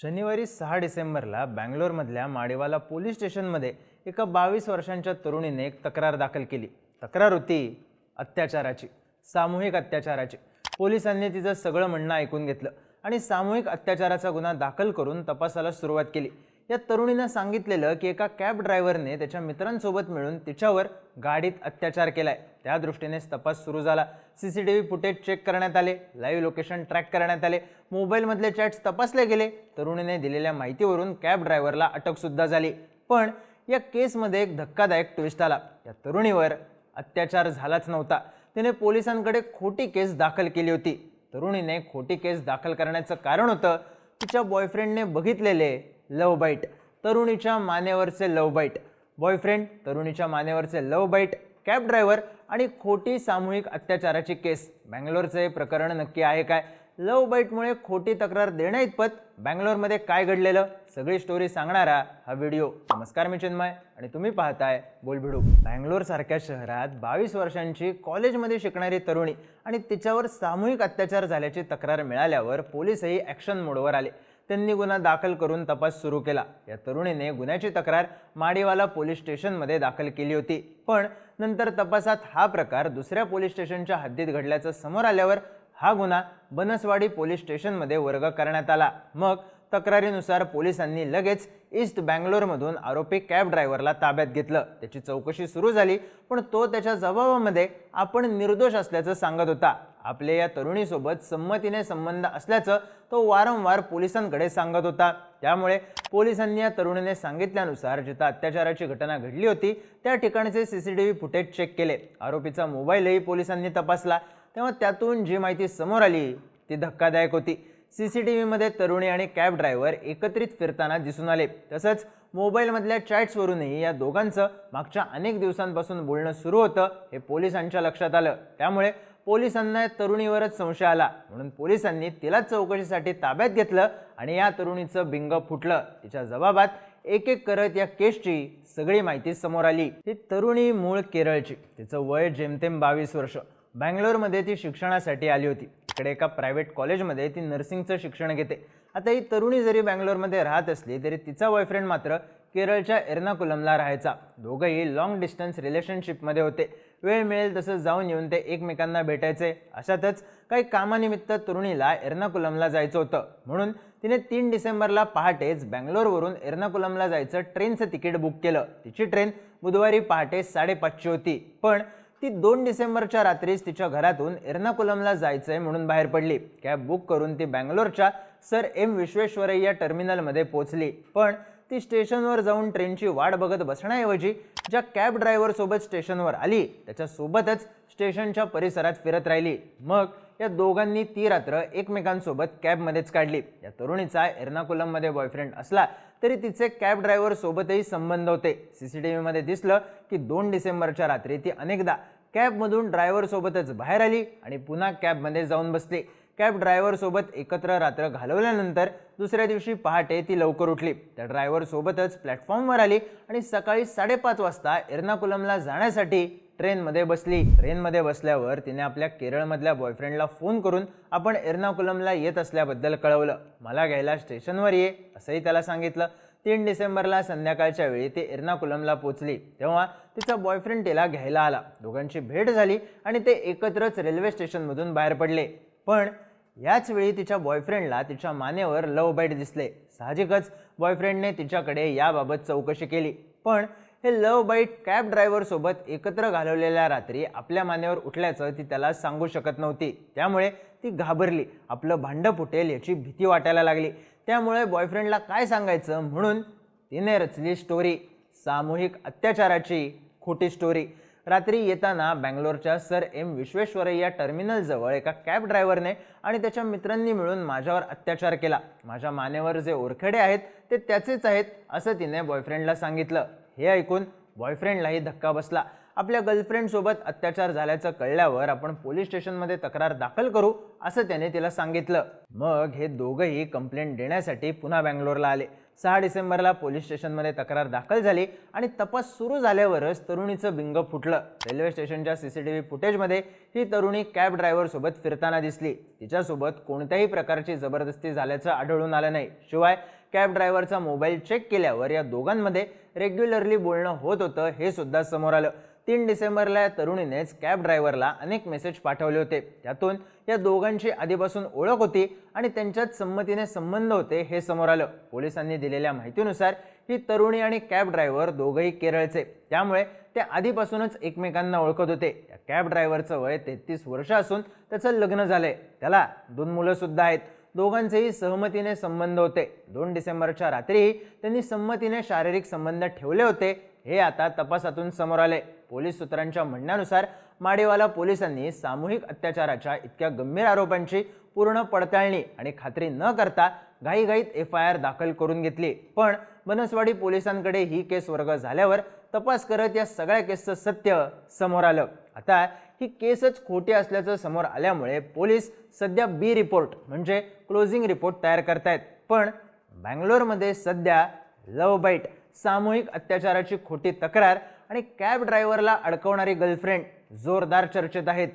शनिवारी 6 डिसेंबरला बँगलोरमधल्या माडेवाला पोलीस स्टेशनमध्ये एका 22 वर्षांच्या तरुणीने एक तक्रार दाखल केली। तक्रार होती अत्याचाराची, सामूहिक अत्याचाराची। पोलिसांनी तिचं सगळं म्हणणं ऐकून घेतलं आणि सामूहिक अत्याचाराचा गुन्हा दाखल करून तपासाला सुरुवात केली। या तरुणीने सांगितलेलं की एका कॅब ड्रायव्हरने त्याच्या मित्रांसोबत मिळून तिच्यावर गाडीत अत्याचार केलाय। त्या दृष्टीनेच तपास सुरू झाला। सीसीटीव्ही फुटेज चेक करण्यात आले, लाईव्ह लोकेशन ट्रॅक करण्यात आले, मोबाईलमधले चॅट्स तपासले गेले। तरुणीने दिलेल्या माहितीवरून कॅब ड्रायव्हरला अटक सुद्धा झाली। पण या केसमध्ये एक धक्कादायक ट्विस्ट आला। या तरुणीवर अत्याचार झालाच नव्हता। तिने पोलिसांकडे खोटी केस दाखल केली होती। तरुणीने खोटी केस दाखल करण्याचं कारण होतं तिच्या बॉयफ्रेंडने बघितलेले लव्ह बाईट, तरुणीच्या मानेवरचे लव्ह बाईट। बॉयफ्रेंड, तरुणीच्या मानेवरचे लव्ह बाईट, कॅब ड्रायव्हर आणि खोटी सामूहिक अत्याचाराची केस। बँगलोरचे प्रकरण नक्की आहे काय? लव्ह बाईटमुळे खोटी तक्रार देण्याइतपत बँगलोरमध्ये काय घडलेलं, सगळी स्टोरी सांगणारा हा व्हिडिओ। नमस्कार, मी चिन्मय आणि तुम्ही पाहताय बोलभिडू। बँगलोर सारख्या शहरात 22 वर्षांची कॉलेजमध्ये शिकणारी तरुणी आणि तिच्यावर सामूहिक अत्याचार झाल्याची तक्रार मिळाल्यावर पोलीसही ॲक्शन मोडवर आले। त्यांनी गुन्हा दाखल करून तपास सुरू केला। या तरुणीने गुन्ह्याची तक्रार माडेवाला पोलीस स्टेशनमध्ये दाखल केली होती। पण नंतर तपासात हा प्रकार दुसऱ्या पोलीस स्टेशनच्या हद्दीत घडल्याचं समोर आल्यावर हा गुन्हा बनसवाडी पोलीस स्टेशनमध्ये वर्ग करण्यात आला। मग तक्रारीनुसार पोलिसांनी लगेच ईस्ट बँगलोरमधून आरोपी कॅब ड्रायव्हरला ताब्यात घेतलं। त्याची चौकशी सुरू झाली, पण तो त्याच्या जबाबामध्ये आपण निर्दोष असल्याचं सांगत होता। आपल्या या तरुणीसोबत संमतीने संबंध असल्याचं तो वारंवार पोलिसांकडे सांगत होता। त्यामुळे पोलिसांनी या तरुणीने सांगितल्यानुसार जिथं अत्याचाराची घटना घडली होती त्या ठिकाणचे सीसीटीव्ही फुटेज चेक केले। आरोपीचा मोबाईलही पोलिसांनी तपासला, तेव्हा त्यातून जी माहिती समोर आली ती धक्कादायक होती। सीसीटीव्हीमध्ये तरुणी आणि कॅब ड्रायव्हर एकत्रित फिरताना दिसून आले। तसंच मोबाईलमधल्या चॅट्सवरूनही या दोघांचं मागच्या अनेक दिवसांपासून बोलणं सुरू होतं हे पोलिसांच्या लक्षात आलं। त्यामुळे पोलिसांना या तरुणीवरच संशय आला, म्हणून पोलिसांनी तिला चौकशीसाठी ताब्यात घेतलं आणि या तरुणीचं बिंग फुटलं। तिच्या जबाबात एक एक करत या केसची सगळी माहिती समोर आली। ही तरुणी मूळ केरळची, तिचं वय जेमतेम 22 वर्ष। बँगलोरमध्ये ती शिक्षणासाठी आली होती। इकडे एका प्रायव्हेट कॉलेजमध्ये ती नर्सिंगचं शिक्षण घेते। आता ही तरुणी जरी बँगलोरमध्ये राहत असली तरी तिचा बॉयफ्रेंड मात्र केरळच्या एर्नाकुलमला राहायचा। दोघंही लॉंग डिस्टन्स रिलेशनशिपमध्ये होते। वेळ मिळेल तसं जाऊन येऊन ते एकमेकांना भेटायचे। अशातच काही कामानिमित्त तरुणीला एर्नाकुलमला जायचं होतं, म्हणून तिने 3 डिसेंबरला पहाटेच बँगलोरवरून एर्नाकुलमला जायचं ट्रेनचं तिकीट बुक केलं। तिची ट्रेन बुधवारी पहाटे 5:30ची होती, पण ती 2 डिसेंबरच्या रात्रीच तिच्या घरातून एर्नाकुलमला जायचंय म्हणून बाहेर पडली। कॅब बुक करून ती बँगलोरच्या सर एम विश्वेश्वरय्या टर्मिनलमध्ये पोहोचली। पण ती स्टेशनवर जाऊन ट्रेनची वाट बघत बसण्याऐवजी ज्या कॅब ड्रायव्हर सोबत स्टेशनवर आली त्याच्यासोबतच स्टेशनच्या परिसरात फिरत राहिली। मग या दोघांनी ती रात्र एकमेकांसोबत कॅबमध्येच काढली। या तरुणीचा एर्नाकुलममध्ये बॉयफ्रेंड असला तरी तिचे कॅब ड्रायव्हर सोबतही संबंध होते। सीसीटीव्हीमध्ये दिसलं की 2 डिसेंबरच्या रात्री ती अनेकदा कॅबमधून ड्रायव्हर सोबतच बाहेर आली आणि पुन्हा कॅबमध्ये जाऊन बसली। कॅब ड्रायव्हर सोबत एकत्र रात्र घालवल्यानंतर दुसऱ्या दिवशी पहाटे ती लवकर उठली। त्या ड्रायव्हर सोबतच प्लॅटफॉर्मवर आली आणि सकाळी 5:30 वाजता एर्नाकुलमला जाण्यासाठी ट्रेनमध्ये बसली। ट्रेनमध्ये बसल्यावर तिने आपल्या केरळमधल्या बॉयफ्रेंडला फोन करून आपण एर्नाकुलमला येत असल्याबद्दल कळवलं। मला घ्यायला स्टेशनवर ये असंही त्याला सांगितलं। 3 डिसेंबरला संध्याकाळच्या वेळी ती एर्नाकुलमला पोहोचली, तेव्हा तिचा बॉयफ्रेंड तिला घ्यायला आला। दोघांची भेट झाली आणि ते एकत्रच रेल्वे स्टेशनमधून बाहेर पडले। पण याच वेळी तिच्या बॉयफ्रेंडला तिच्या मानेवर लव्ह बाईट दिसले। साहजिकच बॉयफ्रेंडने तिच्याकडे याबाबत चौकशी केली, पण हे लव्ह बाईट कॅब ड्रायव्हर सोबत एकत्र घालवलेल्या रात्री आपल्या मानेवर उठल्याचं ती त्याला सांगू शकत नव्हती। त्यामुळे ती घाबरली, आपलं भांडं फुटेल याची भीती वाटायला लागली। त्यामुळे बॉयफ्रेंडला काय सांगायचं म्हणून तिने रचली स्टोरी, सामूहिक अत्याचाराची खोटी स्टोरी। रात्री येताना बँगलोरच्या सर एम विश्वेश्वरय्या टर्मिनलजवळ एका कॅब ड्रायव्हरने आणि त्याच्या मित्रांनी मिळून माझ्यावर अत्याचार केला। माझ्या मानेवर जे ओरखडे आहेत ते त्याचेच आहेत असं तिने बॉयफ्रेंडला सांगितलं। हे ऐकून बॉयफ्रेंडलाही धक्का बसला। आपल्या गर्लफ्रेंडसोबत अत्याचार झाल्याचं कळल्यावर आपण पोलीस स्टेशनमध्ये तक्रार दाखल करू असं त्याने तिला सांगितलं। मग हे दोघंही कंप्लेंट देण्यासाठी पुन्हा बँगलोरला आले। 6 डिसेंबरला पोलीस स्टेशनमध्ये तक्रार दाखल झाली आणि तपास सुरू झाल्यावरच तरुणीचं बिंग फुटलं। रेल्वे स्टेशनच्या सीसीटीव्ही फुटेजमध्ये ही तरुणी कॅब ड्रायव्हर सोबत फिरताना दिसली। तिच्यासोबत कोणत्याही प्रकारची जबरदस्ती झाल्याचं आढळून आलं नाही। शिवाय कॅब ड्रायव्हरचा मोबाईल चेक केल्यावर या दोघांमध्ये रेग्युलरली बोलणं होत होतं हे सुद्धा समोर आलं। 3 डिसेंबरला या तरुणीनेच कॅब ड्रायव्हरला अनेक मेसेज पाठवले होते। त्यातून या दोघांची आधीपासून ओळख होती आणि त्यांच्यात संमतीने संबंध होते हे समोर आलं। पोलिसांनी दिलेल्या माहितीनुसार ही तरुणी आणि कॅब ड्रायव्हर दोघंही केरळचे, त्यामुळे ते आधीपासूनच एकमेकांना ओळखत होते। या कॅब ड्रायव्हरचं वय 33 वर्ष असून त्याचं लग्न झालंय, त्याला 2 मुलं सुद्धा आहेत। दोघांचेही सहमतीने संबंध होते। 2 डिसेंबरच्या रात्रीही त्यांनी संमतीने शारीरिक संबंध ठेवले होते हे आता तपासातून समोर आले। पोलीस सूत्रांच्या म्हणण्यानुसार माडीवाला पोलिसांनी सामूहिक अत्याचाराच्या इतक्या गंभीर आरोपांची पूर्ण पडताळणी आणि खात्री न करता घाईघाईत FIR दाखल करून घेतली। पण बनसवाडी पोलिसांकडे ही केस वर्ग झाल्यावर तपास करत या सगळ्या केसचं सत्य समोर आलं। आता ही केसच खोटी असल्याचं समोर आल्यामुळे पोलीस सध्या B रिपोर्ट म्हणजे क्लोजिंग रिपोर्ट तयार करतायत। पण बँगलोरमध्ये सध्या लव्ह बाईट, सामूहिक अत्याचाराची खोटी तक्रार आणि कॅब ड्रायव्हरला अडकवणारी गर्लफ्रेंड जोरदार चर्चेत आहेत।